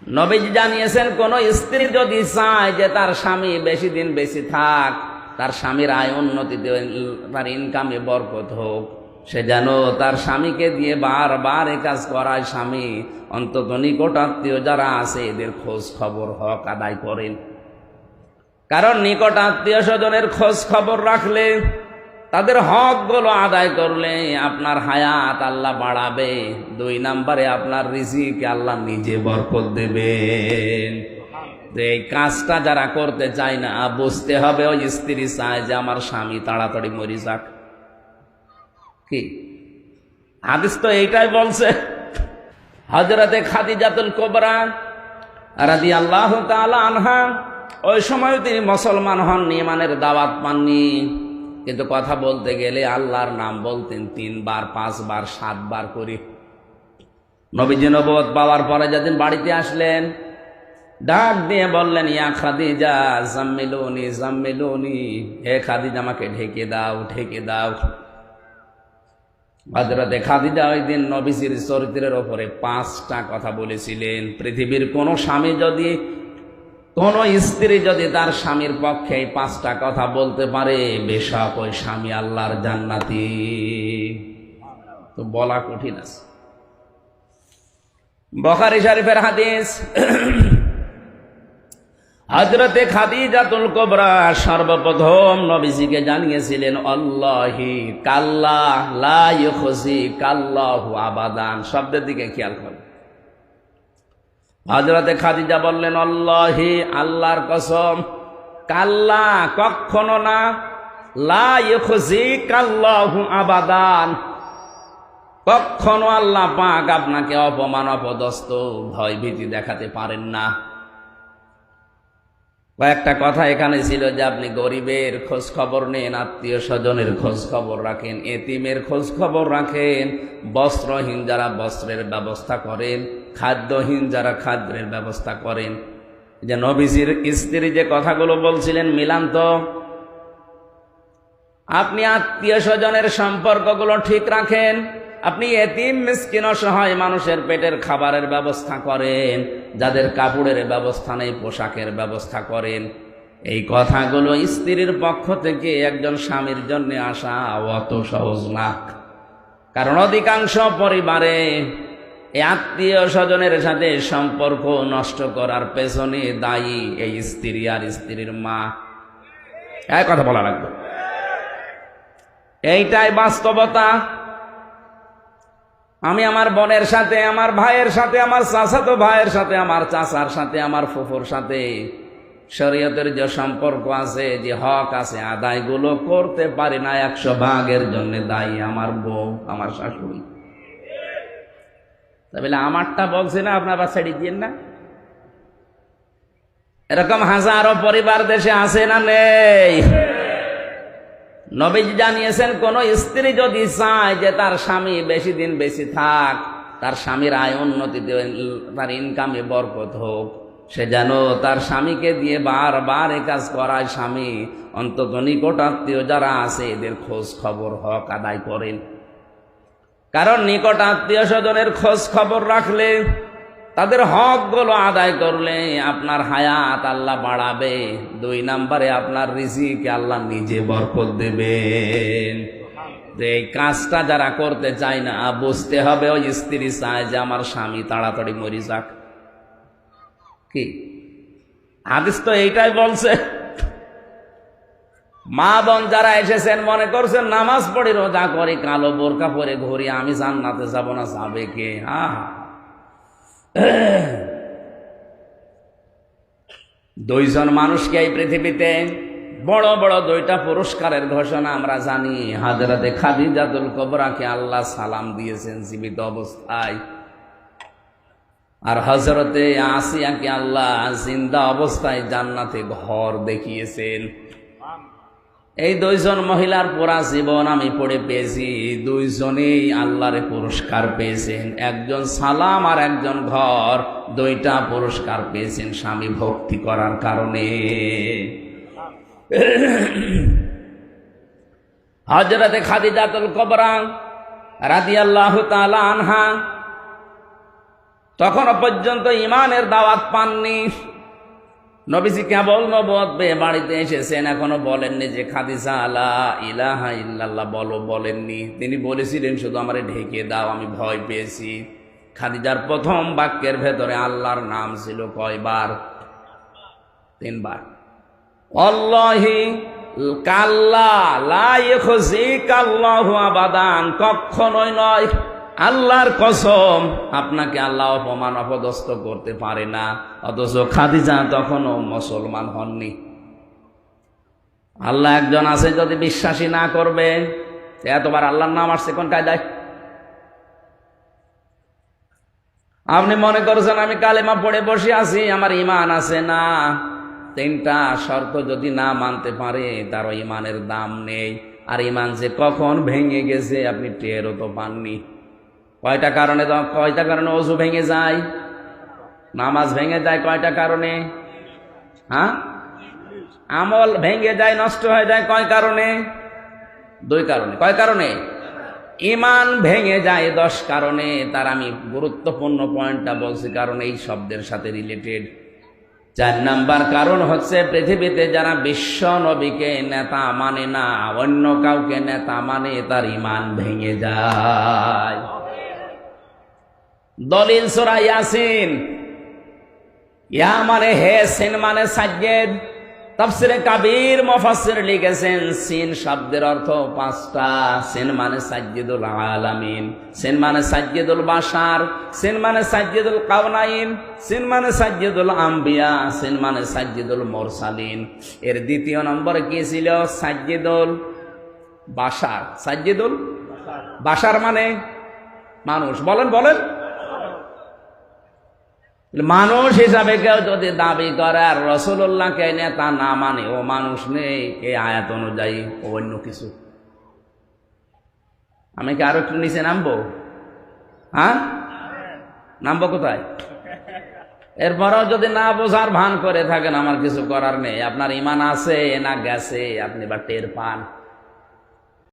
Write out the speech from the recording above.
নবীজি জানিয়েছেন, কোন স্ত্রী যদি চায় যে তার স্বামী বেশি দিন বেশি থাক, তার স্বামীর আয় উন্নতিতে, তার ইনকামে বরকত হোক, সে যেন তার স্বামীকে দিয়ে বারবার এ কাজ করায়। স্বামী অন্তত নিকট আত্মীয় যারা আছে এদের খোঁজ খবর হক আদায় করেন। কারণ নিকট আত্মীয় স্বজনের খোঁজ খবর রাখলে, তাদের হকগুলো আদায় করলে আপনার হায়াত আল্লাহ বাড়াবে। 2 নম্বরে আপনার রিজিকে আল্লাহ নিজে বরকত দেবেন। এই কাজটা যারা করতে চায় না, বুঝতে হবে ওই স্ত্রী চায় যে আমার স্বামী তাড়াতাড়ি মরে যাক। কি হাদিস তো এইটাই বলছে। হযরতে খাদিজাতুল কুবরা রাদিয়াল্লাহু তাআলা আনহা, ওই সময় তিনি মুসলমান হননি, ইমানের দাওয়াত পাননি, কিন্তু কথা বলতে গেলে আল্লাহর নাম বলতেন 3 বার 5 বার 7 বার করে। নবীজি নবুয়ত পাওয়ার পরে যেদিন বাড়িতে আসলেন, ডাক দিয়ে বললেন, ইয়া খাদিজা জাম্মিলুনি জাম্মিলুনি, হে খাদিজা আমাকে ঢেকে দাও ঢেকে দাও। হযরতে খাদিজা ওই দিন নবীজির চরিত্রের ওপরে 5টা কথা বলেছিলেন। পৃথিবীর কোন স্বামী যদি, কোন স্ত্রী যদি তার স্বামীর পক্ষে এই 5টা কথা বলতে পারে, বেশক ওই স্বামী আল্লাহর জান্নাতি। তো বলা কঠিন আছে। বুখারী শরীফের হাদিস, হযরতে খাদিজাতুল কুবরা সর্বপ্রথম নবীজিকে জানিয়েছিলেন, আল্লাহি কাল্লা লা ইউখজি কাল্লাহু আবাদান। শব্দের দিকে খেয়াল করুন। হযরতে খাদিজা বললেন, আল্লাহি আল্লাহর কসম, কাল্লা কখনো না, লা ইউখজি কাল্লাহু আবাদান, কখনো আল্লাহ পাক আপনাকে অপমান অপদস্থ ভয় ভীতি দেখাতে পারেন না। কয়েকটা কথা এখানে ছিল যে আপনি গরিবের খোঁজ খবর নেন, আত্মীয় স্বজনের খোঁজ খবর রাখেন, এতিমের খোঁজ খবর রাখেন, বস্ত্রহীন যারা বস্ত্রের ব্যবস্থা করেন, খাদ্যহীন যারা খাদ্যের ব্যবস্থা করেন। যে নবীজির স্ত্রী যে কথাগুলো বলছিলেন মিলান তো। আপনি আত্মীয় স্বজনের সম্পর্কগুলো ঠিক রাখেন, আপনি এতিম মিসকিন অসহায় মানুষের পেটের খাবারের ব্যবস্থা করেন, যাদের কাপড়ের ব্যবস্থা নেই পোশাকের ব্যবস্থা করেন। এই কথাগুলো স্ত্রীর পক্ষ থেকে একজন স্বামীর জন্য আসা অত সহজ না। কারণ অধিকাংশ পরিবারে এই আত্মীয় স্বজনের সাথে সম্পর্ক নষ্ট করার পেছনে দায়ী এই স্ত্রী আর স্ত্রীর মা। এই কথা বলা লাগবে, এইটাই বাস্তবতা। আমি আমার বোনের সাথে, আমার ভাইয়ের সাথে, আমার চাচাতো ভাইয়ের সাথে, আমার চাচার সাথে, আমার ফুফুর সাথে শরীয়তের যে সম্পর্ক আছে, যে হক আছে, আদায়গুলো করতে পারি না। 100% জন্য দায়ী আমার বউ, আমার শাশুড়ি। তাহলে আমারটা বলছে না, আপনারা ছেড়ে দিয়েন না। এরকম হাজারো পরিবার দেশে আছে না নেই? নবীজি জানিয়েছেন, কোন স্ত্রী যদি চায় যে তার স্বামী বেশি দিন বেশি থাক, তার স্বামীর আয় উন্নতিতে, তার ইনকামে বরকত হোক, সে যেন তার স্বামীকে দিয়ে বারবার এ কাজ করায়। স্বামী অন্তত নিকট আত্মীয় যারা আছে এদের খোঁজ খবর হক আদায় করেন। কারণ নিকট আত্মীয় স্বজনের খোঁজ খবর রাখলে, তাদের হকগুলো আদায় করলে আপনার হায়াত আল্লাহ বাড়াবে। 2 নম্বরে আপনার রিজিকে আল্লাহ নিজে বরকত দেবেন। এই কাজটা যারা করতে চায় না, বুঝতে হবে ওই স্ত্রী চায় যে আমার স্বামী তাড়াতাড়ি মরে যাক। কি হাদিস তো এইটাই বলছে। মা বোন যারা এসেছেন মনে করছেন নামাজ পড়ি, রোজা করি, কালো বোরকা পরে ঘুরি, আমি জান্নাতে যাব না, যাবে কে? দুইজন মানুষকে এই পৃথিবীতে বড় বড় 2টা পুরস্কারের ঘোষণা আমরা জানি। হযরতে খাদিজাতুল কুবরাকে আল্লাহ সালাম দিয়েছেন জীবিত অবস্থায়, আর হযরতে আসিয়াকে আল্লাহ জিন্দা অবস্থায় জান্নাতে ঘর দেখিয়েছেন। এই 2জন মহিলার পুরা জীবন আমি পড়ে পেয়েছি, 2জনেই আল্লাহর পুরস্কার পেয়েছেন। একজন সালাম আর একজন ঘর, 2টা পুরস্কার পেয়েছেন স্বামী ভক্তি করার কারণে। হযরতে খাদিজাতুল কুবরা রাদিয়াল্লাহু তাআলা আনহা তখনও পর্যন্ত ইমানের দাওয়াত পাননি। নবীজি কেবল নবুয়ত পেয়ে বাড়িতে এসেছেন, এখনো বলেননি যে খাদিজা লা ইলাহা ইল্লাল্লাহ বলো, বলেননি। তিনি বলেছিলেন শুধু আমারে ঢেকে দাও, আমি ভয় পেয়েছি। খাদিজার প্রথম বাক্যের ভেতরে আল্লাহর নাম ছিল কয়বার? 3 বার। আল্লাহি কাল্লা লা ইখজিকাল্লাহু আবাদান, কখনোই নয়, আল্লাহর কসম আপনাকে আল্লাহ অপমান অপদস্থ করতে পারে না। অথচ খাদিজা তখনও মুসলমান হননি। আল্লাহ একজন আছে, যদি বিশ্বাসী না করবে, এতবার আল্লাহর নাম আসছে কোন কায়দায়? আপনি মনে করছেন আমি কালেমা পড়ে বসে আছি, আমার ইমান আছে না। 3টা শর্ত যদি না মানতে পারে তার ইমানের দাম নেই। আর ইমান যে কখন ভেঙে গেছে আপনি টেরও তো পাননি। কয়টা কারণে ওযু ভেঙে যায়, নামাজ ভেঙে যায়? কয়টা কারণে? হ্যাঁ, আমল ভেঙে যায়, নষ্ট হয়ে যায় কয় কারণে? 2 কারণে। কয় কারণে? ইমান ভেঙে যায় 10 কারণে। তার আমি গুরুত্বপূর্ণ পয়েন্টটা বলছি, কারণ এই শব্দের সাথে রিলেটেড। 4 নাম্বার কারণ হচ্ছে, পৃথিবীতে যারা বিশ্ব নবীকে নেতা মানে না, অন্য কাউকে নেতা মানে, তার ইমান ভেঙে যায়। দলিল সূরা ইয়াসিন। ইয়া মানে হে, সিন মানে সাজ্জেদ। তাফসিরে কাবীর মুফাসসির লিখেছেন সিন শব্দের অর্থ 5টা। সিন মানে সাজ্জিদুল আলামিন, সিন মানে সাজ্জিদুল বাশার, সিন মানে সাজ্জিদুল কাওনাইন, সিন মানে সাজ্জিদুল আম্বিয়া, সিন মানে সাজ্জিদুল মুরসালিন। এর 2য় নম্বরে কি ছিল? সাজ্জিদুল বাশার। সাজ্জিদুল বাশার মানে মানুষ। বলেন বলেন, মানুষ হিসাবে কেউ যদি দাবি করে আর রাসূলুল্লাহকে নেতা না মানে, ও মানুষ নেই এই আয়াত অনুযায়ী, অন্য কিছু। আমি কি আরো একটু নিচে নামবো? হ্যাঁ, নামবো কোথায়? এরপরেও যদি না বোঝার ভান করে থাকেন, আমার কিছু করার নেই। আপনার ইমান আছে না গেছে আপনি বা টের পান।